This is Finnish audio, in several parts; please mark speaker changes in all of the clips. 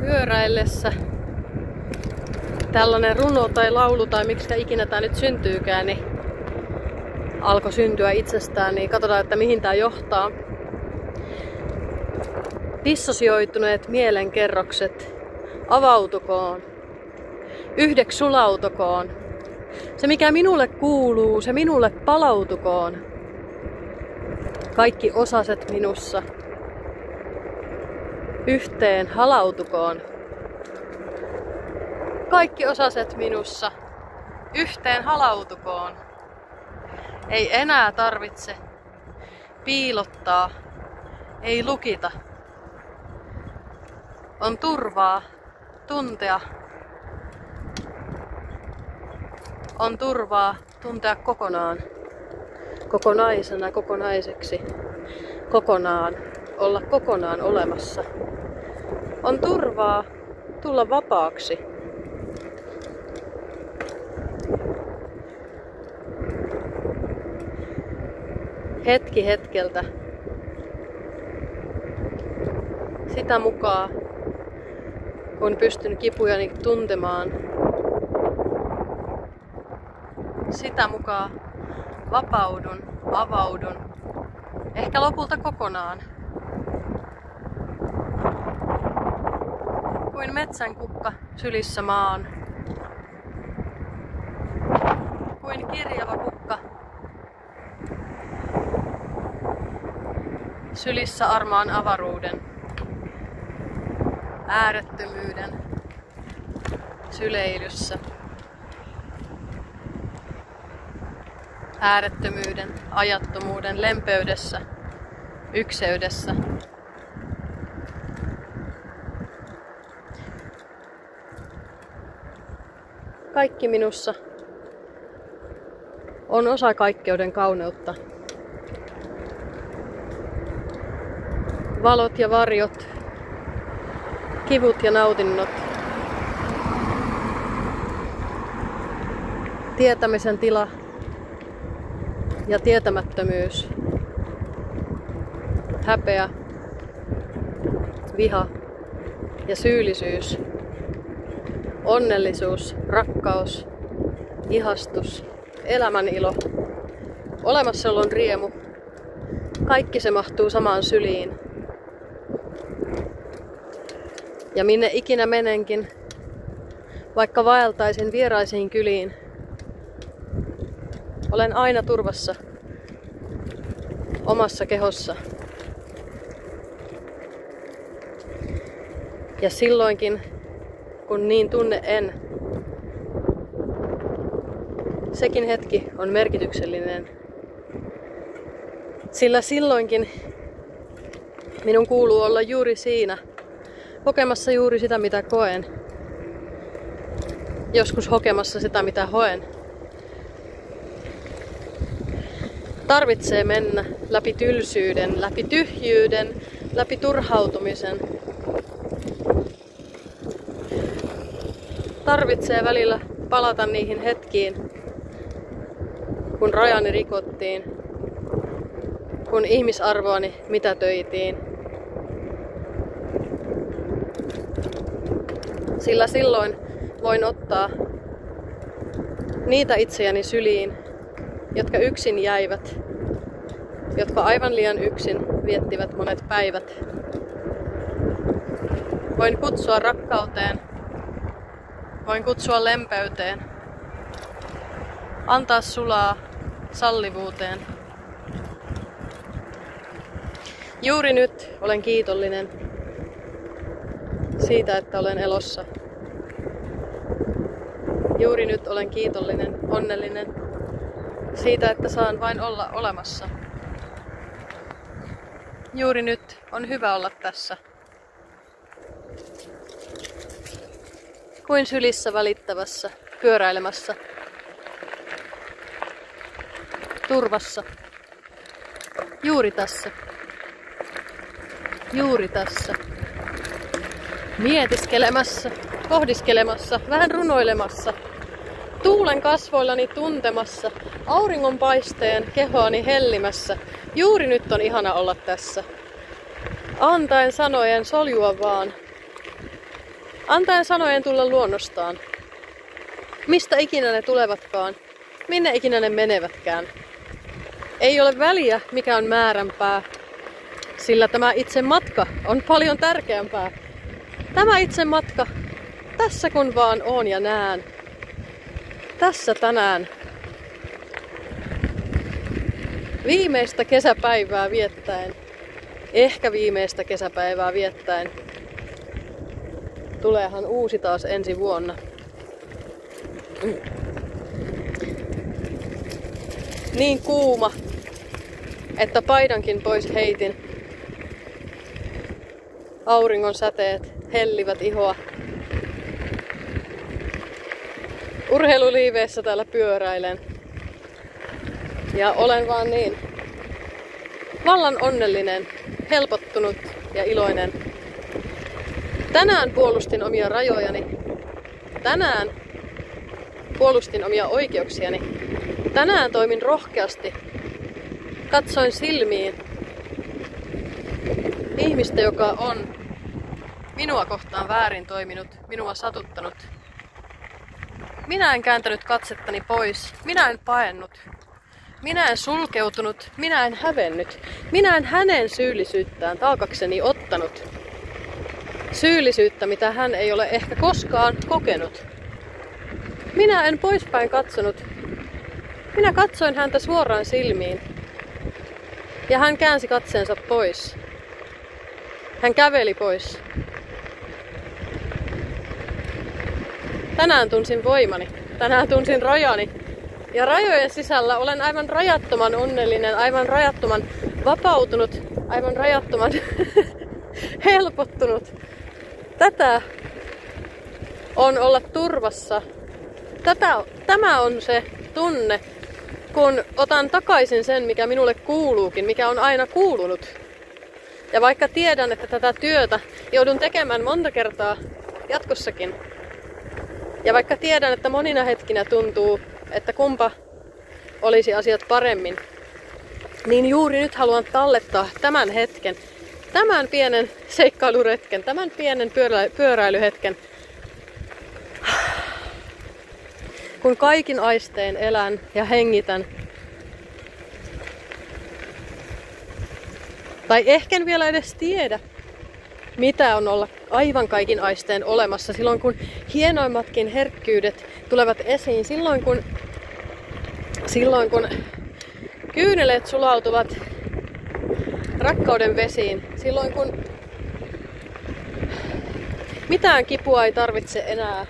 Speaker 1: pyöräillessä tällainen runo tai laulu tai miksi ikinä tää nyt syntyykään, niin alkoi syntyä itsestään, niin katsotaan, että mihin tää johtaa. Dissosioituneet mielenkerrokset avautukoon, yhdeksi sulautukoon. Se mikä minulle kuuluu, se minulle palautukoon. Kaikki osaset minussa yhteen halautukoon. Kaikki osaset minussa yhteen halautukoon. Ei enää tarvitse piilottaa, ei lukita. On turvaa tuntea. On turvaa tuntea kokonaan. Kokonaisena, kokonaiseksi. Kokonaan. Olla kokonaan olemassa. On turvaa tulla vapaaksi. Hetki hetkeltä. Sitä mukaan, kun pystyn kipujani tuntemaan. Sitä mukaan vapaudun, avaudun. Ehkä lopulta kokonaan. Kuin metsänkukka sylissä maan. Kuin kirjava kukka sylissä armaan avaruuden. Äärettömyyden syleilyssä. Äärettömyyden, ajattomuuden lempeydessä, ykseydessä. Kaikki minussa on osa kaikkeuden kauneutta. Valot ja varjot, kivut ja nautinnot. Tietämisen tila ja tietämättömyys. Häpeä, viha ja syyllisyys. Onnellisuus, rakkaus, ihastus, elämän ilo, olemassaolon riemu. Kaikki se mahtuu samaan syliin. Ja minne ikinä menenkin, vaikka vaeltaisin vieraisiin kyliin, olen aina turvassa omassa kehossa. Ja silloinkin, kun niin tunne en, sekin hetki on merkityksellinen. Sillä silloinkin minun kuuluu olla juuri siinä, kokemassa juuri sitä mitä koen. Joskus hokemassa sitä mitä hoen. Tarvitsee mennä läpi tylsyyden, läpi tyhjyyden, läpi turhautumisen. Tarvitsee välillä palata niihin hetkiin, kun rajani rikottiin, kun ihmisarvoani mitätöitiin. Sillä silloin voin ottaa niitä itseäni syliin, jotka yksin jäivät, jotka aivan liian yksin viettivät monet päivät. Voin kutsua rakkauteen, voin kutsua lempeyteen, antaa sulaa sallivuuteen. Juuri nyt olen kiitollinen siitä, että olen elossa. Juuri nyt olen kiitollinen, onnellinen siitä, että saan vain olla olemassa. Juuri nyt on hyvä olla tässä. Kuin sylissä välittävässä, pyöräilemässä. Turvassa. Juuri tässä. Juuri tässä. Mietiskelemässä, pohdiskelemassa, vähän runoilemassa. Tuulen kasvoillani tuntemassa, auringonpaisteen kehoani hellimässä. Juuri nyt on ihana olla tässä. Antaen sanojen soljua vaan. Antaen sanojen tulla luonnostaan. Mistä ikinä ne tulevatkaan, minne ikinä ne menevätkään. Ei ole väliä, mikä on määränpää, sillä tämä itse matka on paljon tärkeämpää. Tämä itse matka, tässä kun vaan oon ja näen. Tässä tänään. Viimeistä kesäpäivää viettäen, ehkä viimeistä kesäpäivää viettäen, tuleehan uusi taas ensi vuonna. Niin kuuma, että paidankin pois heitin. Auringon säteet hellivät ihoa. Urheiluliiveissä täällä pyöräilen. Ja olen vaan niin vallan onnellinen, helpottunut ja iloinen. Tänään puolustin omia rajojani. Tänään puolustin omia oikeuksiani. Tänään toimin rohkeasti. Katsoin silmiin ihmistä, joka on minua kohtaan väärin toiminut, minua satuttanut. Minä en kääntänyt katsettani pois. Minä en paennut. Minä en sulkeutunut. Minä en hävennyt. Minä en hänen syyllisyyttään taakakseni ottanut. Syyllisyyttä, mitä hän ei ole ehkä koskaan kokenut. Minä en poispäin katsonut. Minä katsoin häntä suoraan silmiin. Ja hän käänsi katseensa pois. Hän käveli pois. Tänään tunsin voimani. Tänään tunsin rajani. Ja rajojen sisällä olen aivan rajattoman onnellinen, aivan rajattoman vapautunut, aivan rajattoman helpottunut. Tätä on olla turvassa. Tämä on se tunne, kun otan takaisin sen, mikä minulle kuuluukin, mikä on aina kuulunut. Ja vaikka tiedän, että tätä työtä joudun tekemään monta kertaa jatkossakin, ja vaikka tiedän, että monina hetkinä tuntuu, että kumpa olisi asiat paremmin, niin juuri nyt haluan tallettaa tämän hetken, tämän pienen seikkailuretken, tämän pienen pyöräilyhetken, kun kaikin aistein elän ja hengitän. Tai ehkä en vielä edes tiedä, mitä on olla aivan kaikin aistein olemassa silloin, kun hienoimmatkin herkkyydet tulevat esiin. Silloin, kun kyyneleet sulautuvat rakkauden vesiin. Silloin, kun mitään kipua ei tarvitse enää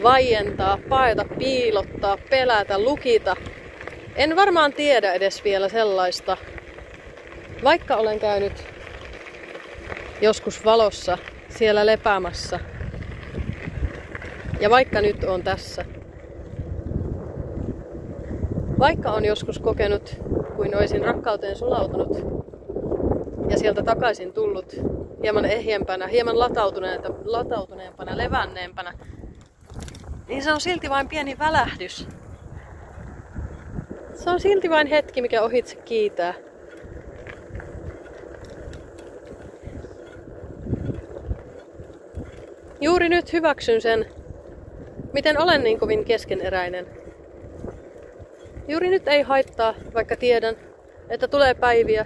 Speaker 1: vaientaa, paeta, piilottaa, pelätä, lukita. En varmaan tiedä edes vielä sellaista, vaikka olen käynyt joskus valossa siellä lepäämässä. Ja vaikka nyt on tässä. Vaikka on joskus kokenut, kuin olisin rakkauteen sulautunut ja sieltä takaisin tullut hieman ehjempänä, hieman latautuneempana, levänneempänä, niin se on silti vain pieni välähdys. Se on silti vain hetki, mikä ohitse kiitää. Juuri nyt hyväksyn sen, miten olen niin kovin keskeneräinen. Juuri nyt ei haittaa, vaikka tiedän, että tulee päiviä,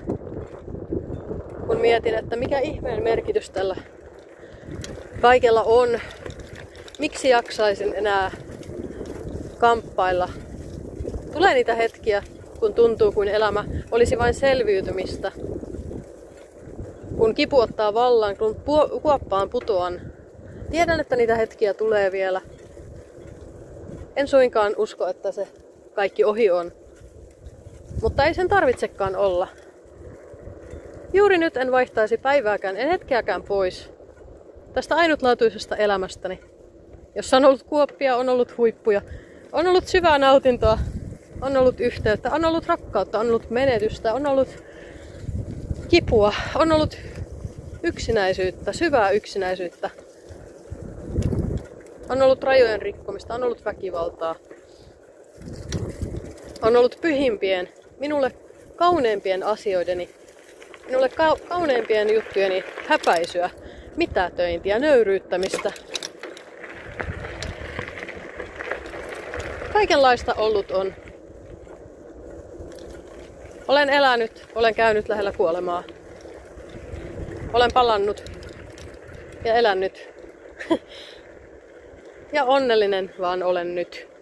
Speaker 1: kun mietin, että mikä ihmeen merkitys tällä kaikella on. Miksi jaksaisin enää kamppailla? Tulee niitä hetkiä, kun tuntuu kuin elämä olisi vain selviytymistä. Kun kipu ottaa vallan, kun kuoppaan putoan. Tiedän, että niitä hetkiä tulee vielä. En suinkaan usko, että se kaikki ohi on. Mutta ei sen tarvitsekaan olla. Juuri nyt en vaihtaisi päivääkään, en hetkeäkään pois tästä ainutlaatuisesta elämästäni, jossa on ollut kuoppia, on ollut huippuja, on ollut syvää nautintoa, on ollut yhteyttä, on ollut rakkautta, on ollut menetystä, on ollut kipua, on ollut yksinäisyyttä, syvää yksinäisyyttä. On ollut rajojen rikkomista, on ollut väkivaltaa. On ollut pyhimpien, minulle kauneimpien asioideni, minulle kauneimpien juttujeni häpäisyä, mitätöintiä, nöyryyttämistä. Kaikenlaista ollut on. Olen elänyt, olen käynyt lähellä kuolemaa. Olen palannut ja elänyt. Ja onnellinen vaan olen nyt.